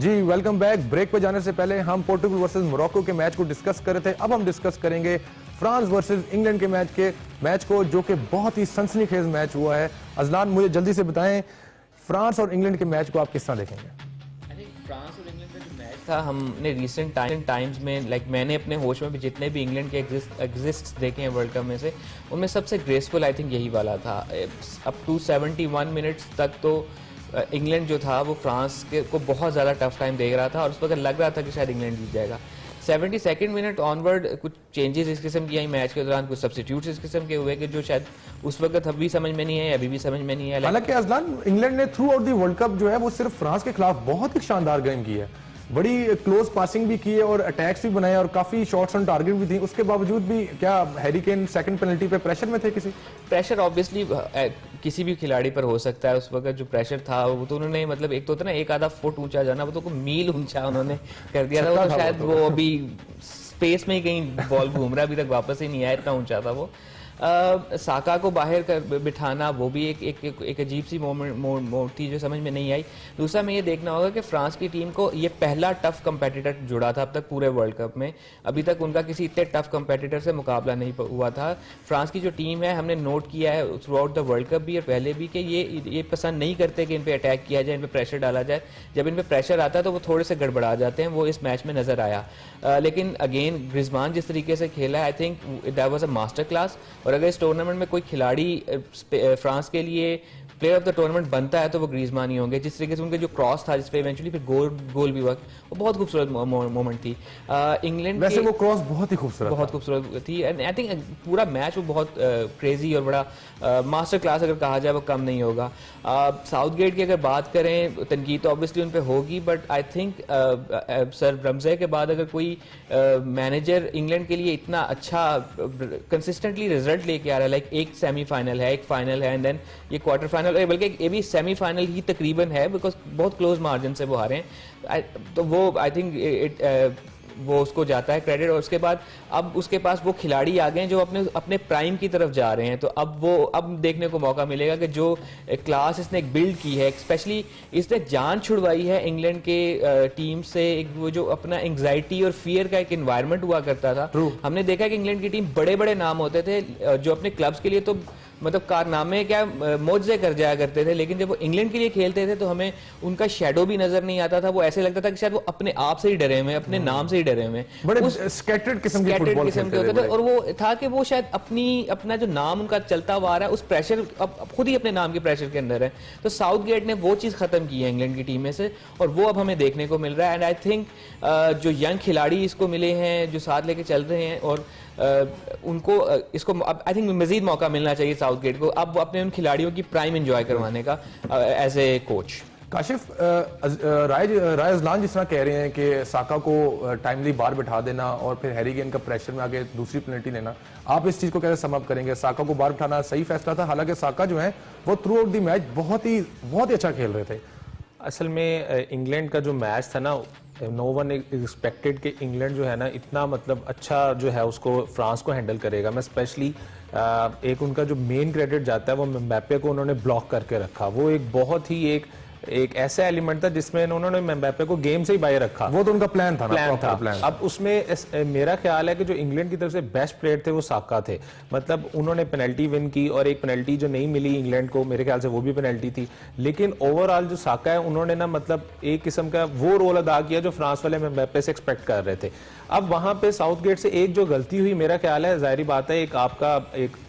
जी welcome back. Break पे जाने से पहले हम पोर्टुगल वर्सेस मोरक्को के मैच को डिस्कस कर रहे थे। अब हम डिस्कस करेंगे फ्रांस वर्सेस इंग्लैंड के मैच को जो कि बहुत ही सनसनीखेज मैच हुआ है। अजलान, मुझे जल्दी से बताएं, फ्रांस और इंग्लैंड के मैच को आप किस तरह देखेंगे? फ्रांस और इंग्लैंड का जो मैच था, हमने रिसेंट टाइम्स में मैंने अपने होश में भी जितने भी इंग्लैंड के एग्जिस्ट देखे हैं वर्ल्ड कप में से, उनमें सबसे ग्रेसफुल आई थिंक यही वाला था। अप टू 71 मिनट्स तक तो इंग्लैंड जो था वो फ्रांस को बहुत ज़्यादा टफ टाइम देख रहा था और उस वक्त लग रहा था कि शायद इंग्लैंड जीत जाएगा। 72nd मिनट ऑनवर्ड कुछ चेंजेस इस किस्म की आई मैच के दौरान, कुछ सब्स्टिट्यूट्स इस किस्म के हुए कि जो शायद उस वक्त अभी समझ में नहीं है, अभी भी समझ में नहीं है। हालांकि अजलान, इंग्लैंड ने through out the world cup जो है वो सिर्फ फ्रांस के खिलाफ बहुत ही शानदार गेम की है, बड़ी क्लोज पासिंग भी की है और अटैक्स भी बनाए और काफी शॉट्स ऑन टारगेट भी थी। उसके बावजूद भी क्या हैरी केन सेकंड पेनल्टी पे प्रेशर में थे? प्रेशर ऑब्वियसली किसी भी खिलाड़ी पर हो सकता है। उस वक्त जो प्रेशर था वो तो उन्होंने मतलब एक तो होता ना एक आधा फुट ऊंचा जाना, वो तो मील ऊंचा उन्होंने कर दिया था। तो शायद वो अभी स्पेस में ही कहीं बॉल घूम रहा, अभी तक वापस ही नहीं आया, इतना ऊंचा था वो। साका को बाहर कर बिठाना वो भी एक अजीब सी मोड़ थी जो समझ में नहीं आई। दूसरा में ये देखना होगा कि फ्रांस की टीम को ये पहला टफ कंपेटिटर जुड़ा था अब तक पूरे वर्ल्ड कप में। अभी तक उनका किसी इतने टफ कंपेटिटर से मुकाबला नहीं हुआ था। फ्रांस की जो टीम है, हमने नोट किया है through out the world cup भी और पहले भी, कि ये पसंद नहीं करते कि इन पर अटैक किया जाए, इन पर प्रेशर डाला जाए। जब इन पर प्रेशर आता है तो वो थोड़े से गड़बड़ा जाते हैं, वो इस मैच में नजर आया। लेकिन अगेन ग्रिजमान जिस तरीके से खेला, I think that was a master class. और अगर इस टूर्नामेंट में कोई खिलाड़ी फ्रांस के लिए प्लेयर ऑफ द टूर्नामेंट बनता है तो वो ग्रीजमान ही होंगे। जिस तरीके से उनके जो क्रॉस था, जिस पे इवेंचुअली फिर गोल भी हुआ, वो बहुत खूबसूरत मोमेंट थी। इंग्लैंड वैसे वो क्रॉस बहुत खूबसूरत थी एंड आई थिंक पूरा मैच वो बहुत क्रेजी और बड़ा मास्टर क्लास अगर कहा जाए वो कम नहीं होगा। साउथगेट की अगर बात करें, तनकीद तो ऑब्वियसली उन पे होगी, बट आई थिंक सर रमजे के बाद अगर कोई मैनेजर इंग्लैंड के लिए इतना अच्छा कंसिस्टेंटली रिजल्ट लेके आ रहा है, लाइक एक सेमीफाइनल है, एक फाइनल है एंड देन ये क्वार्टर फाइनल, बल्कि ये भी सेमीफाइनल ही तकरीबन है बिकॉज बहुत क्लोज मार्जिन से वो हारे हैं, तो वो आई थिंक वो उसको जाता है क्रेडिट। और उसके बाद अब उसके पास वो खिलाड़ी आ गए जो अपने प्राइम की तरफ जा रहे हैं, तो अब देखने को मौका मिलेगा कि जो क्लास इसने बिल्ड की है, स्पेशली इसने जान छुड़वाई है इंग्लैंड के टीम से। वो जो अपना एंग्जाइटी और फियर का एक एनवायरनमेंट हुआ करता था, हमने देखा कि इंग्लैंड की टीम बड़े बड़े नाम होते थे जो अपने क्लब्स के लिए तो मतलब कारनामे क्या मौजे कर जाया करते थे, लेकिन जब वो इंग्लैंड के लिए खेलते थे तो हमें उनका शेडो भी नजर नहीं आता था। वो ऐसे लगता था कि शायद वो अपने आप से ही डरे हुए, अपने नाम से ही डरे हुए, बड़े स्कैटर्ड किस्म के होते थे। और वो था कि वो शायद अपना जो नाम उनका चलता हुआ रहा है, उस प्रेशर अब खुद ही अपने नाम के प्रेशर के अंदर है। तो साउथगेट ने वो चीज खत्म की है इंग्लैंड की टीम में से, और वो अब हमें देखने को मिल रहा है। एंड आई थिंक जो यंग खिलाड़ी इसको मिले हैं, जो साथ लेके चल रहे हैं, और उनको इसको आई थिंक मजीद मौका मिलना चाहिए साउथगेट को, अब अपने उन खिलाड़ियों की प्राइम एंजॉय करवाने का as a coach. Kashif, Rai Ajlan जिस तरह कह रहे हैं कि साका को टाइमली बाहर बिठा देना और फिर हैरी केन का प्रेशर में आगे दूसरी पेनल्टी लेना, आप इस चीज को कैसे सम अप करेंगे? साका को बाहर बिठाना सही फैसला था, हालांकि साका जो है वो थ्रू आउट द मैच बहुत ही अच्छा खेल रहे थे। असल में इंग्लैंड का जो मैच था ना, नो वन एक्सपेक्टेड कि इंग्लैंड जो है ना इतना मतलब अच्छा जो है उसको फ्रांस को हैंडल करेगा। मैं स्पेशली एक उनका जो मेन क्रेडिट जाता है वो एम्बापे को उन्होंने ब्लॉक करके रखा। वो एक बहुत ही एक ऐसा एलिमेंट था जिसमें उन्होंने एम्बापे को गेम से ही बाहर रखा। वो तो उनका प्लान था। अब उसमें मेरा ख्याल है कि जो इंग्लैंड की तरफ से बेस्ट प्लेयर थे वो साका थे। मतलब उन्होंने पेनल्टी विन की, और एक पेनल्टी जो नहीं मिली इंग्लैंड को, मेरे ख्याल से वो भी पेनल्टी थी। लेकिन ओवरऑल जो साका है, उन्होंने ना मतलब एक किस्म का वो रोल अदा किया जो फ्रांस वाले एम्बापे से एक्सपेक्ट कर रहे थे। अब वहां पे साउथगेट से एक जो गलती हुई, मेरा ख्याल है जाहिर बात है,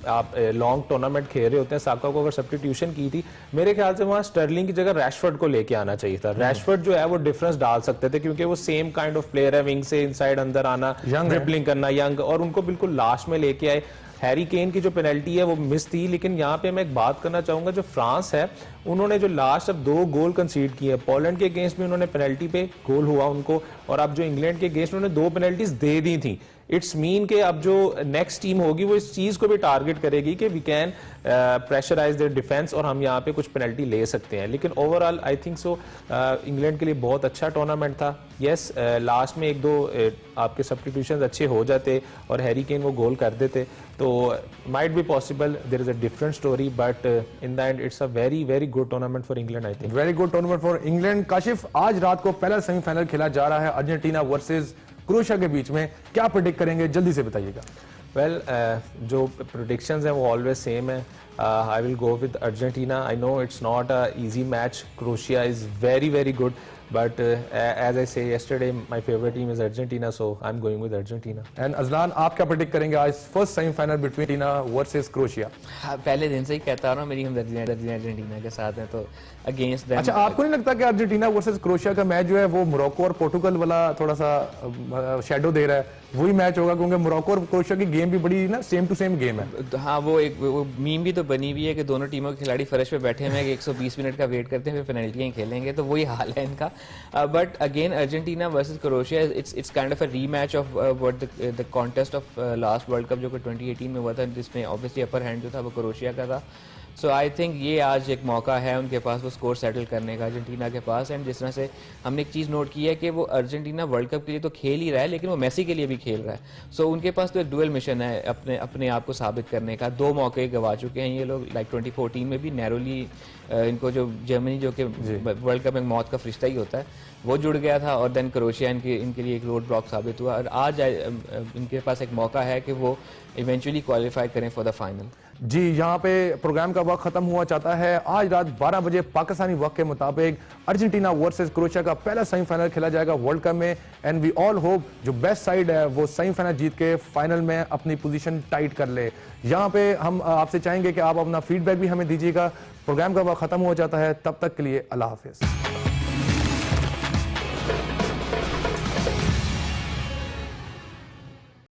आप लॉन्ग टूर्नामेंट खेल रहे होते हैं, साका को अगर सब्स्टिट्यूशन की थी, मेरे ख्याल से वहां स्टर्लिंग की जगह रैशफोर्ड को लेके आना चाहिए था। रैशफोर्ड जो है वो डिफरेंस डाल सकते थे, क्योंकि वो सेम काइंड ऑफ प्लेयर है, विंग से इनसाइड अंदर आना, ड्रिबलिंग करना, यंग, और उनको बिल्कुल लास्ट में लेके आए। हैरी केन की जो पेनल्टी है वो मिस थी। लेकिन यहाँ पे मैं एक बात करना चाहूंगा, जो फ्रांस है उन्होंने जो लास्ट अब 2 गोल कंसीड किए, पोलैंड के अगेंस्ट में उन्होंने पेनल्टी पे गोल हुआ उनको, और अब जो इंग्लैंड के अगेंस्ट उन्होंने 2 पेनल्टीज दे दी थी। इट्स मीन कि अब जो नेक्स्ट टीम होगी वो इस चीज को भी टारगेट करेगी कि we can pressurise their defence और हम यहाँ पे कुछ पेनल्टी ले सकते हैं। लेकिन overall I think so England के लिए बहुत अच्छा टूर्नामेंट था। यस, लास्ट में एक दो आपके सब्स्टिट्यूशंस अच्छे हो जाते और हैरी केन वो गोल कर देते तो might be possible there is a different story, but in the end it's a very very good tournament for England. I think very good tournament for England. Kashif, आज रात को पहला सेमीफाइनल खेला जा रहा है अर्जेंटीना वर्सेस क्रोएशिया के बीच में, क्या प्रेडिक्ट करेंगे, जल्दी से बताइएगा। वेल, जो प्रेडिक्शंस हैं वो ऑलवेज सेम है। I will go with Argentina. I know it's not a easy match, Croatia is very very good, but as I say yesterday, my favorite team is Argentina, so I'm going with Argentina. And Azlan, आप क्या predict करेंगे आज first semifinal between Argentina versus Croatia? हाँ, पहले दिन से ही कहता हूँ ना, मेरी हमदर्दी अर्जेंटीना के साथ है, तो अगेंस्ट देम। अच्छा, आपको नहीं लगता कि अर्जेंटीना वर्सेस क्रोएशिया का मैच जो है वो मोरक्को और पोर्टुगल वाला थोड़ा सा शेडो दे रहा है, वही मैच होगा? क्योंकि मोरक्को और क्रोएशिया की गेम भी बड़ी ना सेम टू सेम गेम है। हाँ, वो मीम भी तो बनी हुई है कि दोनों टीमों के खिलाड़ी फर्श पे बैठे हुए हैं, 120 मिनट का वेट करते हैं, फिर पेनल्टियां खेलेंगे, तो वही हाल है इनका। But again Argentina versus Croatia, it's kind of a rematch of what the contest of last world cup जो कि 2018 में हुआ था, जिसमें ऑब्वियसली अपर हैंड जो था वो क्रोएशिया का था। सो आई थिंक ये आज एक मौका है उनके पास वो स्कोर सेटल करने का अर्जेंटीना के पास। एंड जिस तरह से हमने एक चीज़ नोट की है कि वो अर्जेंटीना वर्ल्ड कप के लिए तो खेल ही रहा है, लेकिन वो मेसी के लिए भी खेल रहा है। सो उनके पास तो एक डुअल मिशन है अपने आप को साबित करने का। 2 मौके गवा चुके हैं ये लोग, लाइक 2014 में भी नैरोली इनको जो जर्मनी जो कि वर्ल्ड कप में मौत का फरिश्ता ही होता है वो जुड़ गया था, और देन क्रोएशिया इनके लिए एक रोड ब्लॉक साबित हुआ। और आज इनके पास एक मौका है कि वो इवेंचुअली क्वालिफाई करें फॉर द फाइनल। जी, यहाँ पे प्रोग्राम का वक्त खत्म हुआ चाहता है। आज रात 12 बजे पाकिस्तानी वक्त के मुताबिक अर्जेंटीना वर्सेस क्रोएशिया का पहला सेमीफाइनल खेला जाएगा वर्ल्ड कप में। एंड वी ऑल होप जो बेस्ट साइड है वो सेमीफाइनल जीत के फाइनल में अपनी पोजीशन टाइट कर ले। यहाँ पे हम आपसे चाहेंगे कि आप अपना फीडबैक भी हमें दीजिएगा। प्रोग्राम का वक्त खत्म हो जाता है, तब तक के लिए अल्लाह हाफिज।